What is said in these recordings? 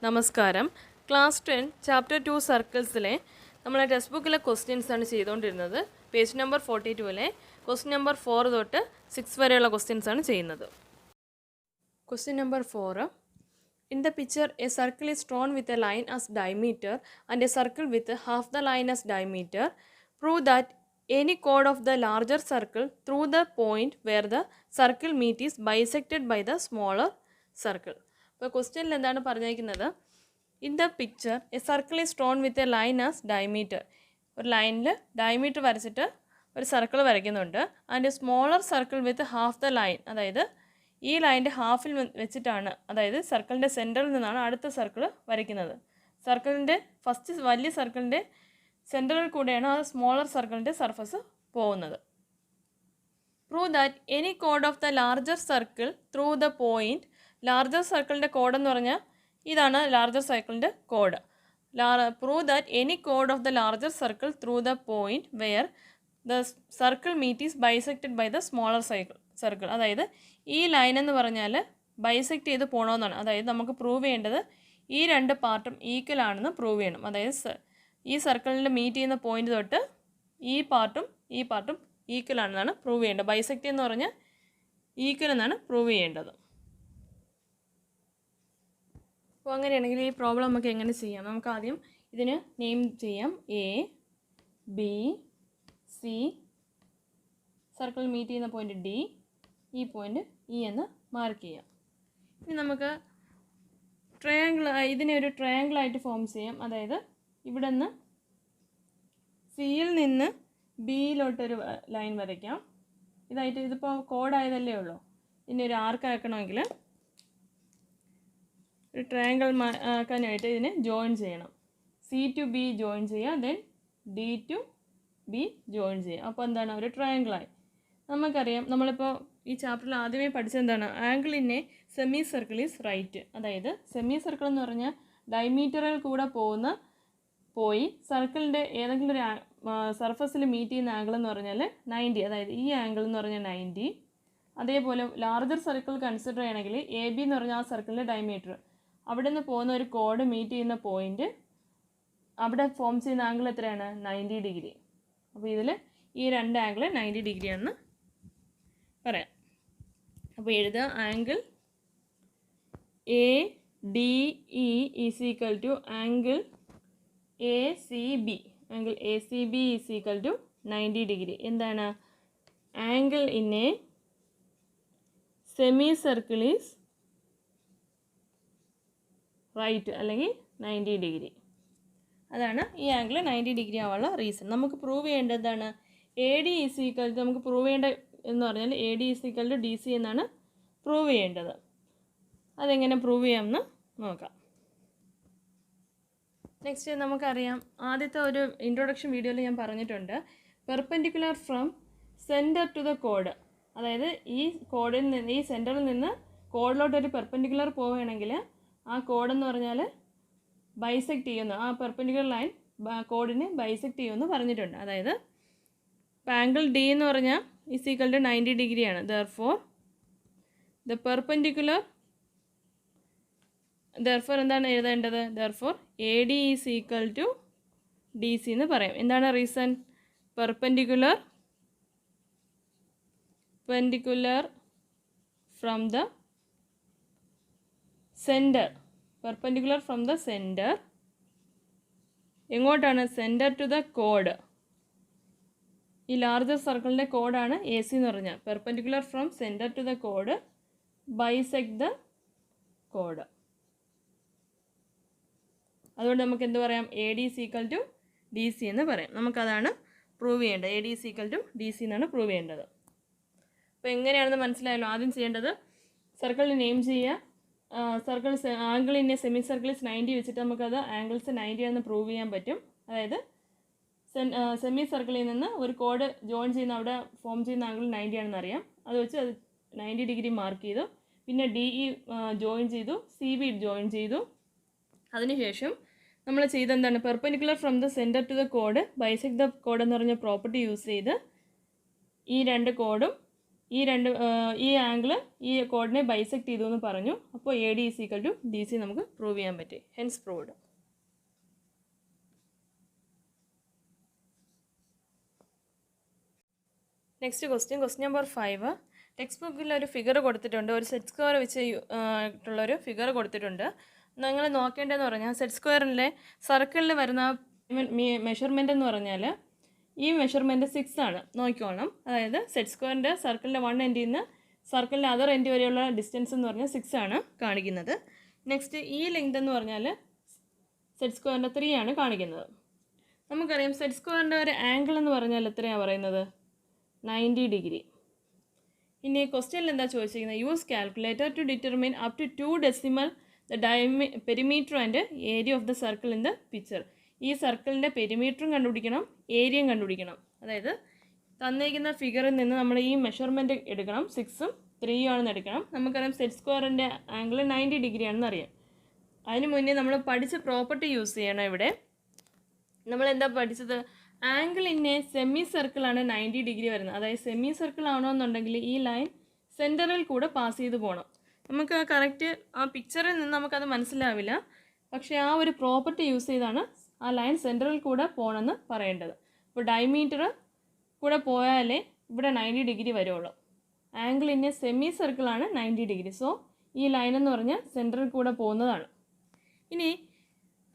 നമസ്കാരം. Class 10 chapter 2 സർക്കിൾസിലെ നമ്മളെ text ബുക്കിലെ ക്വസ്റ്റ്യൻസ് ആണ് ചെയ്തുകൊണ്ടിരുന്നത്. പേജ് നമ്പർ 42-ലെ ക്വസ്റ്റ്യൻ നമ്പർ 4 തൊട്ട് 6 വരെയുള്ള ക്വസ്റ്റ്യൻസ് ആണ് ചെയ്യുന്നത്. Question number 4. In the picture, a circle is drawn with a line as diameter and a circle with half the line as diameter. Prove that any chord of the larger circle through the point where the circle meet is bisected by the smaller circle. അപ്പോൾ ക്വസ്റ്റ്യനിൽ എന്താണ് പറഞ്ഞിരിക്കുന്നത്? In the picture a circle is drawn with a line as diameter. ഒരു ലൈനിൽ diameter വരച്ചിട്ട് ഒരു circle വരയ്ക്കുന്നുണ്ട്. And a smaller circle with half the line, അതായത് ഈ ലൈൻ്റെ ഹാഫിൽ വെച്ചിട്ടാണ്, അതായത് സർക്കിളിൻ്റെ സെൻറ്ററിൽ നിന്നാണ് അടുത്ത സർക്കിൾ വരയ്ക്കുന്നത്. സർക്കിളിൻ്റെ ഫസ്റ്റ് വലിയ സർക്കിളിൻ്റെ സെൻറ്ററിൽ കൂടെയാണ് ആ സ്മോളർ സർക്കിളിൻ്റെ സർഫസ് പോകുന്നത്. പ്രൂവ് ദാറ്റ് എനി കോഡ് of the larger circle through the point. Larger സർക്കിളിൻ്റെ കോഡ് എന്ന് പറഞ്ഞാൽ ഇതാണ് ലാർജർ സർക്കിളിൻ്റെ കോഡ്. പ്രൂവ് ദാറ്റ് എനി കോഡ് of the larger circle through the point where the circle meet is bisected by the smaller circle. അതായത് ഈ ലൈൻ എന്ന് പറഞ്ഞാൽ ബൈസെക്റ്റ് ചെയ്ത് പോകണമെന്നാണ്. അതായത് നമുക്ക് പ്രൂവ് ചെയ്യേണ്ടത് ഈ രണ്ട് പാർട്ടും ഈക്വൽ ആണെന്ന് പ്രൂവ് ചെയ്യണം. അതായത് ഈ സർക്കിളിൽ മീറ്റ് ചെയ്യുന്ന പോയിന്റ് തൊട്ട് ഈ പാർട്ടും ഈക്വൽ ആണെന്നാണ് പ്രൂവ് ചെയ്യേണ്ടത്. ബൈസെക്റ്റ് എന്ന് പറഞ്ഞാൽ ഈക്വൽ എന്നാണ് പ്രൂവ് ചെയ്യേണ്ടത്. അപ്പോൾ അങ്ങനെയാണെങ്കിൽ ഈ പ്രോബ്ലം നമുക്ക് എങ്ങനെ ചെയ്യാം? നമുക്ക് ആദ്യം ഇതിന് നെയിം ചെയ്യാം. A, B, C, circle meet ചെയ്യുന്ന പോയിന്റ് ഡി, ഈ പോയിന്റ് ഇ എന്ന് മാർക്ക് ചെയ്യാം. ഇനി നമുക്ക് ഇതിനെ ഒരു ട്രയാങ്കിളായിട്ട് ഫോം ചെയ്യാം. അതായത് ഇവിടെ നിന്ന് സിയിൽ നിന്ന് ബിയിലോട്ടൊരു ലൈൻ വരയ്ക്കാം. ഇതിപ്പോൾ കോഡായതല്ലേ ഉള്ളൂ. ഇനി ഒരു ആർക്ക് ആക്കണമെങ്കിൽ ഒരു ട്രയാങ്കിൾ ആക്കാനായിട്ട് ഇതിനെ ജോയിൻ ചെയ്യണം. സി ടു ബി ജോയിൻ ചെയ്യുക, then D to B join ചെയ്യുക. അപ്പോൾ എന്താണ്, ഒരു ട്രയാങ്കിളായി. നമുക്കറിയാം, നമ്മളിപ്പോൾ ഈ ചാപ്റ്ററിൽ ആദ്യമേ പഠിച്ചെന്താണ്, angle in a semi circle is right. അതായത് സെമി സർക്കിൾ എന്ന് പറഞ്ഞാൽ ഡയമീറ്ററിൽ കൂടെ പോയി സർക്കിളിൻ്റെ ഏതെങ്കിലും ഒരു സർഫസിൽ മീറ്റ് ചെയ്യുന്ന ആംഗിൾ എന്ന് പറഞ്ഞാൽ 90. അതായത് ഈ ആംഗിൾ എന്ന് പറഞ്ഞാൽ 90. അതേപോലെ ലാർജർ സർക്കിൾ കൺസിഡർ ചെയ്യണമെങ്കിൽ എ ബി എന്ന് പറഞ്ഞാൽ ആ സർക്കിളിൻ്റെ ഡയമീറ്റർ, അവിടെ നിന്ന് പോകുന്ന ഒരു കോഡ് മീറ്റ് ചെയ്യുന്ന പോയിന്റ്, അവിടെ ഫോം ചെയ്യുന്ന ആംഗിൾ എത്രയാണ്? 90 ഡിഗ്രി. അപ്പോൾ ഇതിൽ ഈ രണ്ട് ആംഗിൾ 90 ഡിഗ്രി ആണെന്ന് പറയാം. അപ്പോൾ എഴുതുക, angle A D E is equal to angle A C B. Angle A C B is equal to 90 degree. എന്താണ്? Angle in a semi circle is right, അല്ലെങ്കിൽ 90 ഡിഗ്രി. അതാണ് ഈ ആംഗിൾ 90 ഡിഗ്രി ആവാനുള്ള reason. നമുക്ക് പ്രൂവ് ചെയ്യേണ്ടതാണ് A D is equal to, നമുക്ക് prove ചെയ്യേണ്ട എന്ന് പറഞ്ഞാൽ A D is equal to D C എന്നാണ് പ്രൂവ് ചെയ്യേണ്ടത്. അതെങ്ങനെ പ്രൂവ് ചെയ്യാമെന്ന് നോക്കാം. നെക്സ്റ്റ് നമുക്കറിയാം, ആദ്യത്തെ ഒരു ഇൻട്രൊഡക്ഷൻ വീഡിയോയിൽ ഞാൻ പറഞ്ഞിട്ടുണ്ട്, perpendicular from centre to the കോഡ്. അതായത് ഈ കോഡിൽ നിന്ന്, ഈ സെൻറ്ററിൽ നിന്ന് കോഡിലോട്ടൊരു പെർപെൻഡിക്കുലർ പോവുകയാണെങ്കിൽ ആ കോഡെന്ന് പറഞ്ഞാൽ ബൈസെക്റ്റ് ചെയ്യുന്നു, ആ പെർപെൻഡിക്കുലർ ലൈൻ കോഡിനെ ബൈസെക്റ്റ് ചെയ്യുമെന്ന് പറഞ്ഞിട്ടുണ്ട്. അതായത് ആംഗിൾ ഡി എന്ന് പറഞ്ഞാൽ ഈസ് ഈക്വൽ ടു 90 ഡിഗ്രിയാണ്. ദെർഫോർ എന്താണ് എഴുതേണ്ടത്? Therefore A D is equal to D C എന്ന് പറയാം. എന്താണ് reason? Perpendicular from the centre. Perpendicular from the centre എങ്ങോട്ടാണ്? Centre to the code. ഈ ലാർജർ സർക്കിളിൻ്റെ കോഡാണ് എ സി എന്ന് പറഞ്ഞാൽ. Perpendicular from centre to the code bisect the code. അതുകൊണ്ട് നമുക്ക് എന്ത് പറയാം? A D is equal to D C എന്ന് പറയാം. നമുക്കതാണ് പ്രൂവ് ചെയ്യേണ്ടത്. A D is equal to D C എന്നാണ് പ്രൂവ് ചെയ്യേണ്ടത്. അപ്പോൾ എങ്ങനെയാണെന്ന് മനസ്സിലായല്ലോ. ആദ്യം ചെയ്യേണ്ടത് സർക്കിളിന് നെയിം ചെയ്യുക. Circle angle in a semi circles 90 വെച്ചിട്ട് നമുക്കത് ആംഗിൾസ് 90 ആണെന്ന് പ്രൂവ് ചെയ്യാൻ പറ്റും. അതായത് സെമി സർക്കിളിൽ നിന്ന് ഒരു കോഡ് ജോയിൻ ചെയ്യുന്ന അവിടെ ഫോം ചെയ്യുന്ന ആംഗിൾ 90 ആണെന്ന് അറിയാം. അത് വെച്ച് അത് 90 ഡിഗ്രി മാർക്ക് ചെയ്തു. പിന്നെ ഡി ഇ ജോയിൻ ചെയ്തു, സി ബി ജോയിൻ ചെയ്തു. അതിനുശേഷം നമ്മൾ ചെയ്തെന്താണ്? Perpendicular from the centre to the code bisect the code എന്ന് പറഞ്ഞ പ്രോപ്പർട്ടി യൂസ് ചെയ്ത് ഈ രണ്ട് കോഡും ഈ ആംഗിൾ ഈ കോഡിനെ ബൈസെക്ട് ചെയ്തു എന്ന് പറഞ്ഞു. അപ്പോൾ AD = DC നമുക്ക് പ്രൂവ് ചെയ്യാൻ പറ്റി. Hence proved. Next question number 5. Text ബുക്കിൽ ഒരു ഫിഗർ കൊടുത്തിട്ടുണ്ട്. ഒരു സെറ്റ് സ്ക്വയർ വെച്ച് ഉള്ളൊരു ഫിഗർ കൊടുത്തിട്ടുണ്ട്. നിങ്ങൾ നോക്കേണ്ടതെന്ന് പറഞ്ഞാൽ സെറ്റ് സ്ക്വയറിലെ സർക്കിളിൽ വരുന്ന മെഷർമെൻ്റ് എന്ന് പറഞ്ഞാൽ ഈ മെഷർമെൻറ്റ് 6 ആണ്. നോക്കിക്കോണം. അതായത് സെറ്റ് സ്ക്വയറിൻ്റെ സർക്കിളിൻ്റെ 1 എൻഡിൽ നിന്ന് സർക്കിളിൻ്റെ അതർ എൻഡ് വരെയുള്ള ഡിസ്റ്റൻസ് എന്ന് പറഞ്ഞാൽ 6 ആണ് കാണിക്കുന്നത്. നെക്സ്റ്റ് ഈ ലെങ്ത് എന്ന് പറഞ്ഞാൽ സെറ്റ് സ്ക്വയറിൻ്റെ 3 ആണ് കാണിക്കുന്നത്. നമുക്കറിയാം സെറ്റ് സ്ക്വയറിൻ്റെ ഒരു ആംഗിൾ എന്ന് പറഞ്ഞാൽ എത്രയാണ് പറയുന്നത്? 90 ഡിഗ്രി. ഇനി ക്വസ്റ്റ്യനിൽ എന്താ ചോദിച്ചിരിക്കുന്നത്? Use calculator to determine up to 2 decimal the perimeter and area of the circle in the picture. ഈ സർക്കിളിൻ്റെ പെരിമീറ്ററും കണ്ടുപിടിക്കണം, ഏരിയയും കണ്ടുപിടിക്കണം. അതായത് തന്നിരിക്കുന്ന ഫിഗറിൽ നിന്ന് നമ്മൾ ഈ മെഷർമെൻറ്റ് എടുക്കണം. 6ഉം 3ഉം ആണെന്ന് എടുക്കണം. നമുക്കറിയാം സെറ്റ് സ്ക്വയറിൻ്റെ ആംഗിൾ 90 ഡിഗ്രി ആണെന്ന് അറിയാം. അതിന് മുന്നേ നമ്മൾ പഠിച്ച പ്രോപ്പർട്ടി യൂസ് ചെയ്യണം. ഇവിടെ നമ്മൾ എന്താ പഠിച്ചത്? ആംഗിൾ ഇൻ എ സെമി സർക്കിളാണ് 90 ഡിഗ്രി വരുന്നത്. അതായത് സെമി സർക്കിൾ ആണോന്നുണ്ടെങ്കിൽ ഈ ലൈൻ സെൻറ്ററിൽ കൂടെ പാസ് ചെയ്ത് പോകണം. നമുക്ക് കറക്റ്റ് ആ പിക്ചറിൽ നിന്ന് നമുക്കത് മനസ്സിലാവില്ല. പക്ഷേ ആ ഒരു പ്രോപ്പർട്ടി യൂസ് ചെയ്താണ് ആ ലൈൻ സെൻറ്ററിൽ കൂടെ പോകണമെന്ന് പറയേണ്ടത്. അപ്പോൾ ഡയമീറ്റർ കൂടെ പോയാലേ ഇവിടെ 90 ഡിഗ്രി വരുള്ളൂ. ആംഗിൾ ഇൻ എ സെമി സർക്കിളാണ് 90 ഡിഗ്രി. സോ ഈ ലൈൻ എന്ന് പറഞ്ഞാൽ സെൻറ്ററിൽ കൂടെ പോകുന്നതാണ്. ഇനി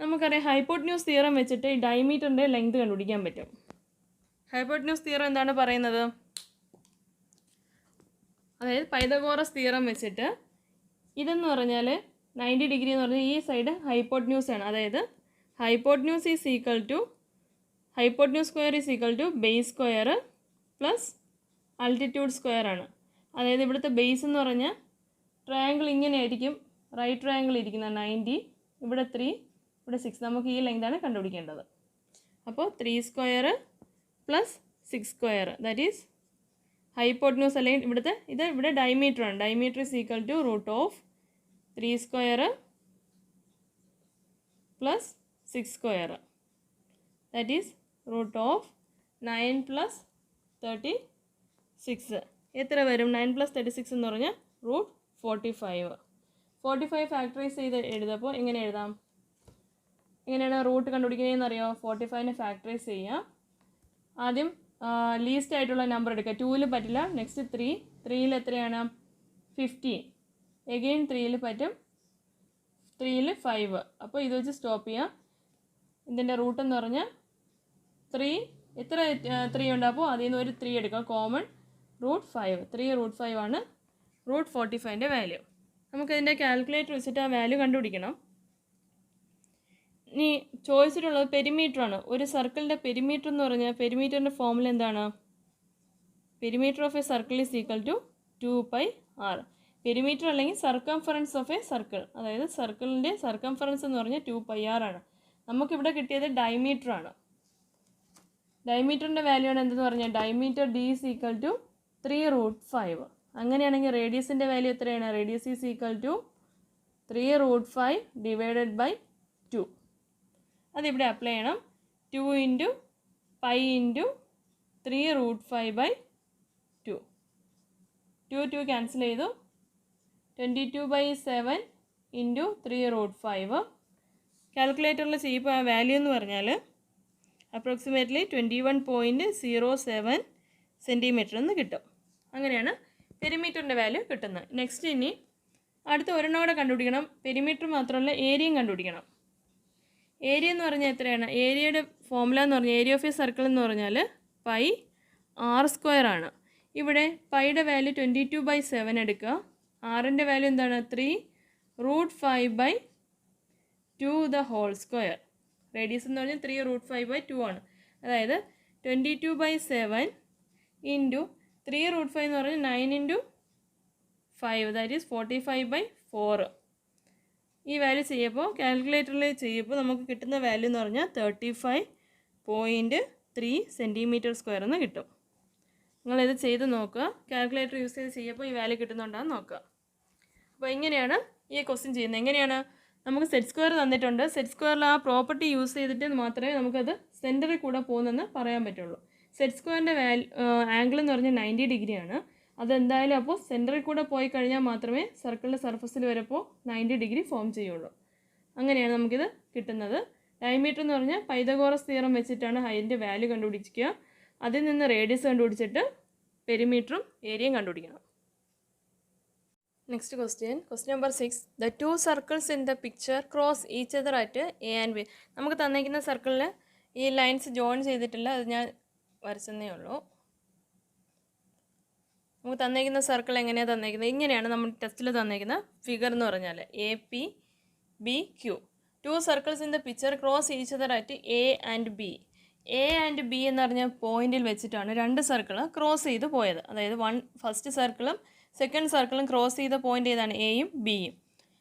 നമുക്കറിയാം ഹൈപ്പോട്ടന്യൂസ് തിയറം വെച്ചിട്ട് ഈ ഡയമീറ്ററിൻ്റെ ലെങ്ത് കണ്ടുപിടിക്കാൻ പറ്റും. ഹൈപ്പോട്ടന്യൂസ് തിയറം എന്താണ് പറയുന്നത്? അതായത് പൈതഗോറസ് തിയറം വെച്ചിട്ട് ഇതെന്ന് പറഞ്ഞാൽ 90 ഡിഗ്രി എന്ന് പറഞ്ഞാൽ ഈ സൈഡ് ഹൈപ്പോട്ടന്യൂസ് ആണ്. അതായത് hypotenuse square is equal to base square plus altitude square ആണ്. അതായത് ഇവിടുത്തെ ബേസ് എന്ന് പറഞ്ഞാൽ ട്രയാങ്കിൾ ഇങ്ങനെ ആയിരിക്കും, റൈറ്റ് ട്രയാങ്കിൾ ഇരിക്കുന്ന 90, ഇവിടെ 3, ഇവിടെ 6. നമുക്ക് ഈ ലെങ്താണ് കണ്ടുപിടിക്കേണ്ടത്. അപ്പോൾ 3 square plus 6 square that is hypotenuse. അല്ലെങ്കിൽ ഇവിടെ ഡയമീറ്റർ ആണ്. Diameter is equal to root of 3 square plus 6 square that is root of 9 plus 36. എത്ര വരും? 9 പ്ലസ് 36 എന്ന് പറഞ്ഞാൽ റൂട്ട് 45. 45 ഫാക്ടറൈസ് ചെയ്ത് എഴുതപ്പോൾ എങ്ങനെ എഴുതാം? എങ്ങനെയാണ് റൂട്ട് കണ്ടുപിടിക്കുന്നതെന്ന് അറിയാമോ? 45നെ ഫാക്ടറൈസ് ചെയ്യാം. ആദ്യം ലീസ്റ്റ് ആയിട്ടുള്ള നമ്പർ എടുക്കുക. 2ൽ പറ്റില്ല. നെക്സ്റ്റ് 3ൽ എത്രയാണ്? 15. എഗെയിൻ 3ൽ പറ്റും. 3ൽ 5. അപ്പോൾ ഇത് വെച്ച് സ്റ്റോപ്പ് ചെയ്യാം. ഇതിൻ്റെ റൂട്ട് എന്ന് പറഞ്ഞാൽ 3. എത്ര 3 ഉണ്ട്? അപ്പോൾ അതിൽ നിന്ന് ഒരു 3 എടുക്കുക. Common root 5. 3 റൂട്ട് 5 ആണ് റൂട്ട് 45ൻ്റെ വാല്യൂ. നമുക്കതിൻ്റെ കാൽക്കുലേറ്റർ വെച്ചിട്ട് ആ വാല്യൂ കണ്ടുപിടിക്കണം. ഇനി ചോദിച്ചിട്ടുള്ളത് പെരിമീറ്ററാണ്. ഒരു സർക്കിളിൻ്റെ പെരിമീറ്റർ എന്ന് പറഞ്ഞാൽ പെരിമീറ്ററിൻ്റെ ഫോമുല എന്താണ്? Perimeter of a circle is equal to 2πr. Perimeter അല്ലെങ്കിൽ സർക്കംഫറൻസ് ഓഫ് എ സർക്കിൾ. അതായത് സർക്കിളിൻ്റെ സർക്കംഫറൻസ് എന്ന് പറഞ്ഞാൽ 2πr ആണ്. നമുക്കിവിടെ കിട്ടിയത് ഡയമീറ്റർ ആണ്. ഡയമീറ്ററിൻ്റെ വാല്യൂ ആണ് എന്തെന്ന് പറഞ്ഞാൽ diameter d is equal to 3 root 5. അങ്ങനെയാണെങ്കിൽ റേഡിയസിൻ്റെ വാല്യൂ എത്രയാണ്? Radius is equal to 3 root 5 divided by 2. അതിവിടെ അപ്ലൈ ചെയ്യണം. 2 into pi into 3 root 5 by 2. 2 cancel ചെയ്തു. 22/7 ഇൻറ്റു 3 റൂട്ട് 5. കാൽക്കുലേറ്ററിൽ ചെയ്യുമ്പോൾ ആ വാല്യൂ എന്ന് പറഞ്ഞാൽ അപ്രോക്സിമേറ്റ്ലി 21.07 സെൻറ്റിമീറ്റർ എന്ന് കിട്ടും. അങ്ങനെയാണ് പെരിമീറ്ററിൻ്റെ വാല്യൂ കിട്ടുന്നത്. നെക്സ്റ്റ് ഇനി അടുത്ത ഒരെണ്ണം കൂടെ കണ്ടുപിടിക്കണം. പെരിമീറ്റർ മാത്രമല്ല ഏരിയയും കണ്ടുപിടിക്കണം. ഏരിയ എന്ന് പറഞ്ഞാൽ എത്രയാണ്? ഏരിയയുടെ ഫോമുല എന്ന് പറഞ്ഞാൽ ഏരിയ ഓഫ് എ സർക്കിൾ എന്ന് പറഞ്ഞാൽ πr² ആണ്. ഇവിടെ പൈയുടെ വാല്യൂ 22/7 എടുക്കുക. ആറിൻ്റെ വാല്യൂ എന്താണ്? 3 root 5 by 2 the whole square. Radius എന്ന് പറഞ്ഞാൽ 3 റൂട്ട് 5 ബൈ 2 ആണ്. അതായത് 22/7 ഇൻറ്റു 3 റൂട്ട് 5 എന്ന് പറഞ്ഞാൽ 9 ഇൻറ്റു 5 ദാറ്റ് ഈസ് 45/4. ഈ വാല്യൂ ചെയ്യുമ്പോൾ കാൽക്കുലേറ്ററിൽ ചെയ്യുമ്പോൾ നമുക്ക് കിട്ടുന്ന വാല്യൂ എന്ന് പറഞ്ഞാൽ 35.3 സെൻറ്റിമീറ്റർ സ്ക്വയർ എന്ന് കിട്ടും. നിങ്ങളിത് ചെയ്ത് നോക്കുക. കാൽക്കുലേറ്റർ യൂസ് ചെയ്ത് ചെയ്യുമ്പോൾ ഈ വാല്യൂ കിട്ടുന്നുണ്ടാകും നോക്കുക. അപ്പോൾ ഇങ്ങനെയാണ് ഈ ക്വസ്റ്റ്യൻ ചെയ്യുന്നത്. എങ്ങനെയാണ്? നമുക്ക് സെറ്റ് സ്ക്വയർ തന്നിട്ടുണ്ട്. സെറ്റ് സ്ക്വയറിൽ ആ പ്രോപ്പർട്ടി യൂസ് ചെയ്തിട്ട് മാത്രമേ നമുക്കത് സെൻറ്ററിൽ കൂടെ പോകുന്നതെന്ന് പറയാൻ പറ്റുള്ളൂ. സെറ്റ് സ്ക്വയറിൻ്റെ ആംഗിൾ എന്ന് പറഞ്ഞാൽ 90 ഡിഗ്രിയാണ്. അതെന്തായാലും അപ്പോൾ സെൻറ്ററിൽ കൂടെ പോയി കഴിഞ്ഞാൽ മാത്രമേ സർക്കിളിൻ്റെ സർഫസിൽ വരപ്പോൾ 90 ഡിഗ്രി ഫോം ചെയ്യുള്ളൂ. അങ്ങനെയാണ് നമുക്കിത് കിട്ടുന്നത്. ഡയമീറ്റർ എന്ന് പറഞ്ഞാൽ പൈതഗോറസ് തിയറം വെച്ചിട്ടാണ് ഹൈറ്റിൻ്റെ വാല്യൂ കണ്ടുപിടിക്കുക. അതിൽ നിന്ന് റേഡിയസ് കണ്ടുപിടിച്ചിട്ട് പെരിമീറ്ററും ഏരിയയും കണ്ടുപിടിക്കണം. Next question number 6. The two circles in the picture cross each other at A and B. നമുക്ക് തന്നിരിക്കുന്ന സർക്കിളിൽ ഈ ലൈൻസ് ജോയിൻ ചെയ്തിട്ടില്ല, അത് ഞാൻ വരച്ചെന്നേ ഉള്ളൂ. നമുക്ക് തന്നിരിക്കുന്ന സർക്കിൾ എങ്ങനെയാണ് തന്നിരിക്കുന്നത്? ഇങ്ങനെയാണ് നമ്മൾ ടെസ്റ്റിൽ തന്നിരിക്കുന്ന ഫിഗർ എന്ന് പറഞ്ഞാൽ APBQ. Two circles in the picture cross each other at A and B. A and B എന്ന് പറഞ്ഞ പോയിന്റിൽ വെച്ചിട്ടാണ് രണ്ട് സർക്കിൾ ക്രോസ് ചെയ്ത് പോയത്. അതായത് ഫസ്റ്റ് സർക്കിളും സെക്കൻഡ് സർക്കിളും ക്രോസ് ചെയ്ത പോയിന്റ് ഏതാണ്? എയും ബിയും.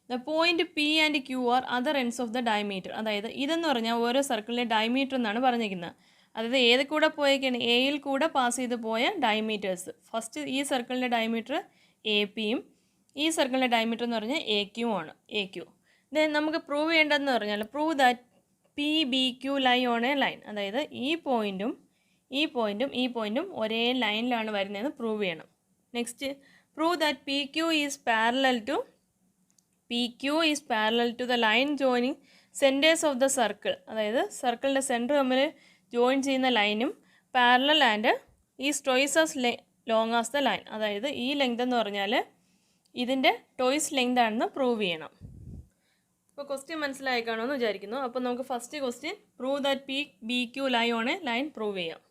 The point P and Q are other ends of the diameter. അതായത് ഇതെന്ന് പറഞ്ഞാൽ ഓരോ സർക്കിളിലെ ഡയമീറ്റർ എന്നാണ് പറഞ്ഞിരിക്കുന്നത്. അതായത് ഏത് കൂടെ പോയേക്കാണ്? എയിൽ കൂടെ പാസ് ചെയ്ത് പോയ ഡയമീറ്റേഴ്സ്. ഫസ്റ്റ് ഈ സർക്കിളിൻ്റെ ഡയമീറ്റർ AP-യും ഈ സർക്കിളിൻ്റെ ഡയമീറ്റർ എന്ന് പറഞ്ഞാൽ AQ ആണ്. AQ. ദെൻ നമുക്ക് പ്രൂവ് ചെയ്യേണ്ടതെന്ന് പറഞ്ഞാൽ prove that PBQ lie on a line. അതായത് ഈ പോയിൻറ്റും ഒരേ ലൈനിലാണ് വരുന്നതെന്ന് പ്രൂവ് ചെയ്യണം. Next prove that PQ is parallel to the line joining centres of the circle. അതായത് സർക്കിളിൻ്റെ സെൻറ്റർ തമ്മിൽ ജോയിൻ ചെയ്യുന്ന ലൈനും parallel and is twice as long as the line. അതായത് ഈ ലെങ്ത് എന്ന് പറഞ്ഞാൽ ഇതിൻ്റെ ടോയ്സ് ലെങ്ത് ആണെന്ന് പ്രൂവ് ചെയ്യണം. അപ്പോൾ ക്വസ്റ്റ്യൻ മനസ്സിലായി കാണുമെന്ന് വിചാരിക്കുന്നു. അപ്പോൾ നമുക്ക് first question prove that PBQ lie on a line prove ചെയ്യാം.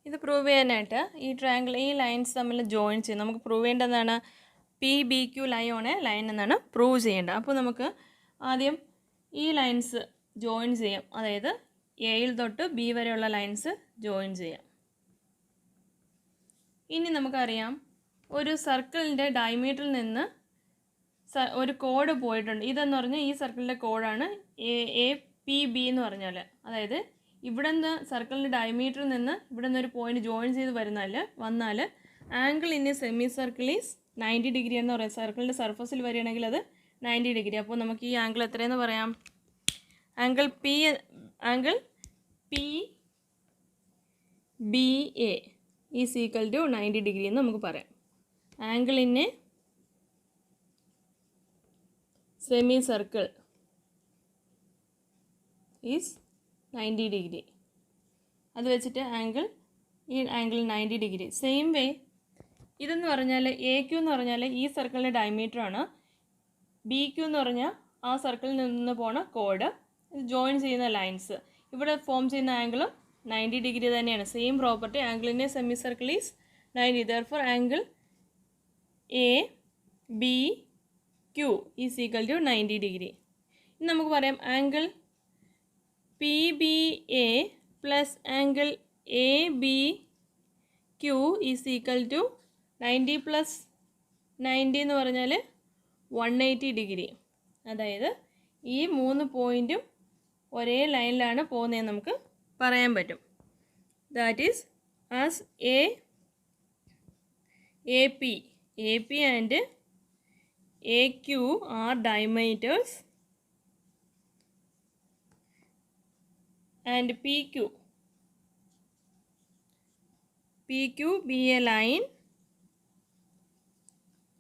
ഇത് പ്രൂവ് ചെയ്യാനായിട്ട് ഈ ട്രയാങ്കിൾ ഈ ലൈൻസ് തമ്മിൽ ജോയിൻ ചെയ്യും. നമുക്ക് പ്രൂവ് ചെയ്യേണ്ടതാണ് PBQ lie on a line എന്നാണ് പ്രൂവ് ചെയ്യേണ്ടത്. അപ്പോൾ നമുക്ക് ആദ്യം ഈ ലൈൻസ് ജോയിൻ ചെയ്യാം. അതായത് എയിൽ തൊട്ട് B വരെയുള്ള ലൈൻസ് ജോയിൻ ചെയ്യാം. ഇനി നമുക്കറിയാം ഒരു സർക്കിളിൻ്റെ ഡയമീറ്ററിൽ നിന്ന് ഒരു കോഡ് പോയിട്ടുണ്ട്. ഇതെന്ന് പറഞ്ഞാൽ ഈ സർക്കിളിൻ്റെ കോഡാണ് APB എന്ന് പറഞ്ഞാൽ. അതായത് ഇവിടെ നിന്ന് സർക്കിളിൻ്റെ ഡയമീറ്ററിൽ നിന്ന് ഇവിടെ നിന്ന് ഒരു പോയിന്റ് ജോയിൻ ചെയ്ത് വന്നാൽ angle in a semi circle is 90 degree എന്ന് പറയാം. സർക്കിളിൻ്റെ സർഫസിൽ വരികയാണെങ്കിൽ അത് 90 ഡിഗ്രി. അപ്പോൾ നമുക്ക് ഈ ആംഗിൾ എത്രയെന്ന് പറയാം? Angle PBA is equal to 90 degree എന്ന് നമുക്ക് പറയാം. Angle in a semi circle is 90 degree. അത് വെച്ചിട്ട് ഈ ആംഗിൾ 90 ഡിഗ്രി. സെയിം വേ ഇതെന്ന് പറഞ്ഞാൽ AQ എന്ന് പറഞ്ഞാൽ ഈ സർക്കിളിൻ്റെ ഡയമീറ്ററാണ്. BQ എന്ന് പറഞ്ഞാൽ ആ സർക്കിളിൽ നിന്ന് പോണ കോഡ്, ജോയിൻ ചെയ്യുന്ന ലൈൻസ്. ഇവിടെ ഫോം ചെയ്യുന്ന ആംഗിളും 90 ഡിഗ്രി തന്നെയാണ്. Same property. Angle in a semi circle is 90. Therefore angle ABQ is equal to 90 degree. ഇനി നമുക്ക് പറയാം angle PBA plus angle ABQ is equal to 90 plus 90 എന്ന് പറഞ്ഞാൽ 180 ഡിഗ്രി. അതായത് ഈ 3 പോയിൻറ്റും ഒരേ ലൈനിലാണ് പോകുന്നതെന്ന് നമുക്ക് പറയാൻ പറ്റും. That is as AP and AQ are diameters and PQ be a line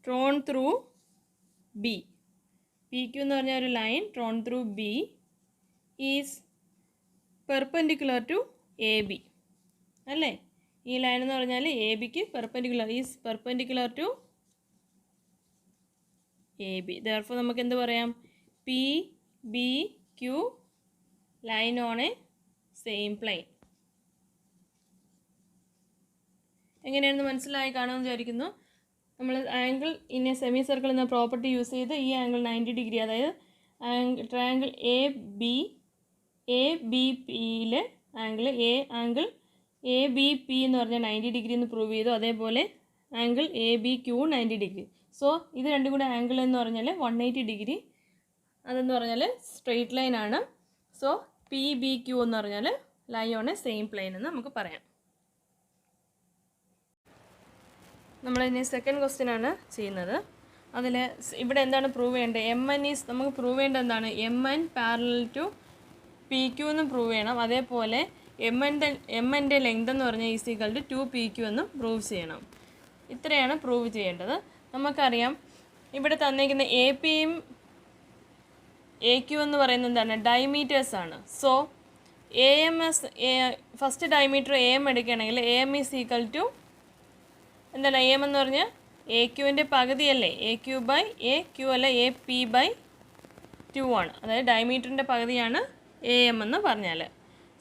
drawn through B. PQ എന്ന് പറഞ്ഞ ഒരു line drawn through B is perpendicular to AB. അല്ലേ? ഈ ലൈൻ എന്ന് പറഞ്ഞാൽ ABക്ക് perpendicular to AB. therefore നമുക്ക് എന്ത് പറയാം? PBQ line on a same plane. എങ്ങനെയാണെന്ന് മനസ്സിലായി കാണുമെന്ന് വിചാരിക്കുന്നു. നമ്മൾ angle in a semi circle എന്ന പ്രോപ്പർട്ടി യൂസ് ചെയ്ത് ഈ ആംഗിൾ 90 ഡിഗ്രി, അതായത് ട്രയാങ്കിൾ ABPയിലെ ആംഗിൾ ABP എന്ന് പറഞ്ഞാൽ 90 ഡിഗ്രി എന്ന് പ്രൂവ് ചെയ്തു. അതേപോലെ ആംഗിൾ ABQ 90 ഡിഗ്രി. സോ ഇത് രണ്ടും കൂടെ ആംഗിൾ എന്ന് പറഞ്ഞാൽ 180 ഡിഗ്രി. അതെന്ന് പറഞ്ഞാൽ സ്ട്രെയിറ്റ് ലൈൻ ആണ്. സോ PBQ എന്ന് പറഞ്ഞാൽ lie on a same plane എന്ന് നമുക്ക് പറയാം. നമ്മളിനി സെക്കൻഡ് ക്വസ്റ്റ്യൻ ആണ് ചെയ്യുന്നത്. അതിൽ ഇവിടെ എന്താണ് പ്രൂവ് ചെയ്യേണ്ടത്? നമുക്ക് പ്രൂവ് ചെയ്യേണ്ടത് എന്താണ്? MN പാരലൽ ടു PQ എന്ന് പ്രൂവ് ചെയ്യണം. അതേപോലെ എം എൻ്റെ ലെങ്ത് എന്ന് പറഞ്ഞാൽ ഈസ് ഈക്വൽ ടു 2PQ എന്ന് പ്രൂവ് ചെയ്യണം. ഇത്രയാണ് പ്രൂവ് ചെയ്യേണ്ടത്. നമുക്കറിയാം ഇവിടെ തന്നിരിക്കുന്ന APയും AQ എന്ന് പറയുന്നത് എന്താണ്, ഡയമീറ്റേഴ്സ് ആണ്. So AMS first diameter AM എടുക്കുകയാണെങ്കിൽ AM ഈസ് ഈക്വൽ ടു എന്താണ്, AM എന്ന് പറഞ്ഞാൽ AQവിൻ്റെ പകുതിയല്ലേ, AQ ബൈ AQ അല്ല AP/2 ആണ്. അതായത് ഡയമീറ്ററിൻ്റെ പകുതിയാണ് AM എന്ന് പറഞ്ഞാൽ.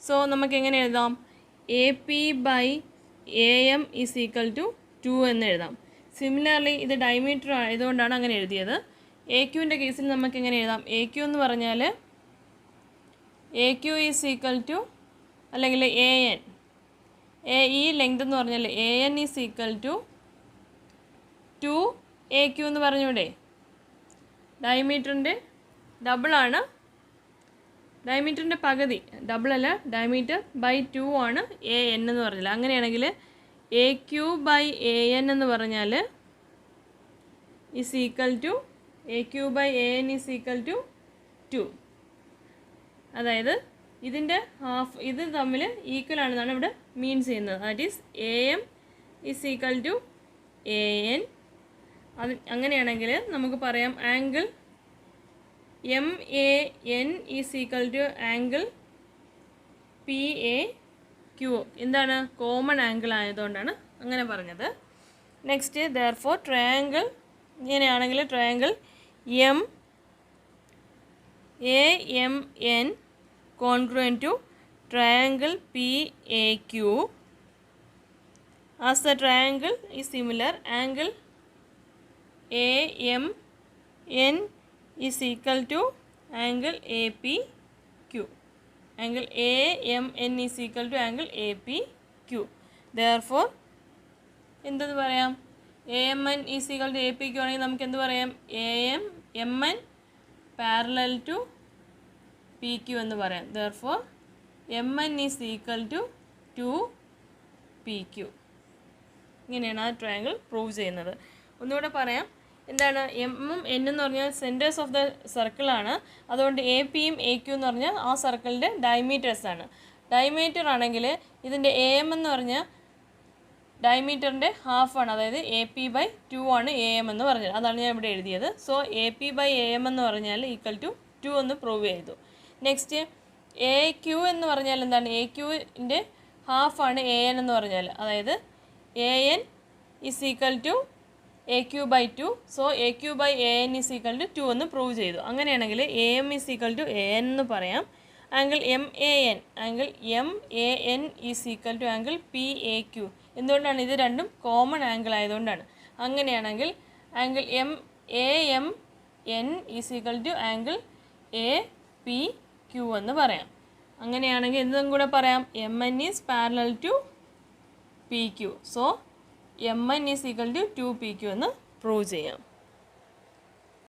സോ നമുക്ക് എങ്ങനെ എഴുതാം, AP/AM ഈസ് ഈക്വൽ ടു 2 എന്ന് എഴുതാം. സിമിലർലി ഇത് ഡയമീറ്റർ ആയതുകൊണ്ടാണ് അങ്ങനെ എഴുതിയത്. AQവിൻ്റെ കേസിൽ നമുക്ക് എങ്ങനെ എഴുതാം, AQ എന്ന് പറഞ്ഞാൽ AQ ഈസ് ഈക്വൽ ടു അല്ലെങ്കിൽ AN, ഈ ലെങ്ത് എന്ന് പറഞ്ഞാൽ AN is equal to 2AQ എന്ന് പറഞ്ഞൂടെ. ഡയമീറ്ററിൻ്റെ ഡബിളാണ്, ഡയമീറ്ററിൻ്റെ പകുതി, ഡബിളല്ല ഡയമീറ്റർ ബൈ 2 ആണ് AN എന്ന് പറഞ്ഞാൽ. അങ്ങനെയാണെങ്കിൽ AQ/AN എന്ന് പറഞ്ഞാൽ is equal to AQ/AN is equal to 2. അതായത് ഇതിൻ്റെ ഹാഫ് ഇത് തമ്മിൽ ഈക്വൽ ആണെന്നാണ് ഇവിടെ മീൻസ് ചെയ്യുന്നത്. That is AM is equal to AN. അങ്ങനെയാണെങ്കിൽ നമുക്ക് പറയാം angle MAN is equal to angle PAQ. എന്താണ്, കോമൺ ആംഗിൾ ആയതുകൊണ്ടാണ് അങ്ങനെ പറഞ്ഞത്. നെക്സ്റ്റ് ദെയർഫോർ ട്രയാങ്കിൾ ഇങ്ങനെയാണെങ്കിൽ triangle MAMN congruent to triangle PAQ. As the triangle is similar, angle AMN is equal to angle APQ. Angle AMN is equal to angle APQ. Therefore, എന്തെന്ന് പറയാം, AMN is equal to APQ ആണെങ്കിൽ നമുക്ക് എന്ത് പറയാം, MN parallel to PQ എന്ന് പറയാം. Therefore, MN is equal to 2PQ. ഇങ്ങനെയാണ് ആ ട്രയാങ്കിൾ പ്രൂവ് ചെയ്യുന്നത്. ഒന്നുകൂടെ പറയാം, എന്താണ്, എമ്മും എൻ എന്ന് പറഞ്ഞാൽ സെൻറ്റേഴ്സ് ഓഫ് ദ സർക്കിളാണ്. അതുകൊണ്ട് APയും AQ എന്ന് പറഞ്ഞാൽ ആ സർക്കിളിൻ്റെ ഡയമീറ്റേഴ്സാണ്. ഡയമീറ്റർ ആണെങ്കിൽ ഇതിൻ്റെ AM എന്ന് പറഞ്ഞാൽ ഡയമീറ്ററിൻ്റെ ഹാഫാണ്, അതായത് AP/2 ആണ് AM എന്ന് പറഞ്ഞാൽ. അതാണ് ഞാൻ ഇവിടെ എഴുതിയത്. സോ AP/AM എന്ന് പറഞ്ഞാൽ ഈക്വൽ ടു 2 എന്ന് പ്രൂവ് ചെയ്തു. നെക്സ്റ്റ് AQ എന്ന് പറഞ്ഞാൽ എന്താണ്, AQവിൻ്റെ ഹാഫാണ് AN എന്ന് പറഞ്ഞാൽ, അതായത് AN is equal to AQ/2. So AQ/AN is equal to 2 എന്ന് പ്രൂവ് ചെയ്തു. അങ്ങനെയാണെങ്കിൽ AM is equal to AN എന്ന് പറയാം. Angle MAN is equal to angle PAQ. എന്തുകൊണ്ടാണ്, ഇത് രണ്ടും കോമൺ ആംഗിൾ ആയതുകൊണ്ടാണ്. അങ്ങനെയാണെങ്കിൽ angle MAMN is equal to angle APQ എന്ന് പറയാം. അങ്ങനെയാണെങ്കിൽ എന്തും കൂടെ പറയാം, MN is parallel to PQ. So MN is equal to 2PQ എന്ന് പ്രൂവ് ചെയ്യാം.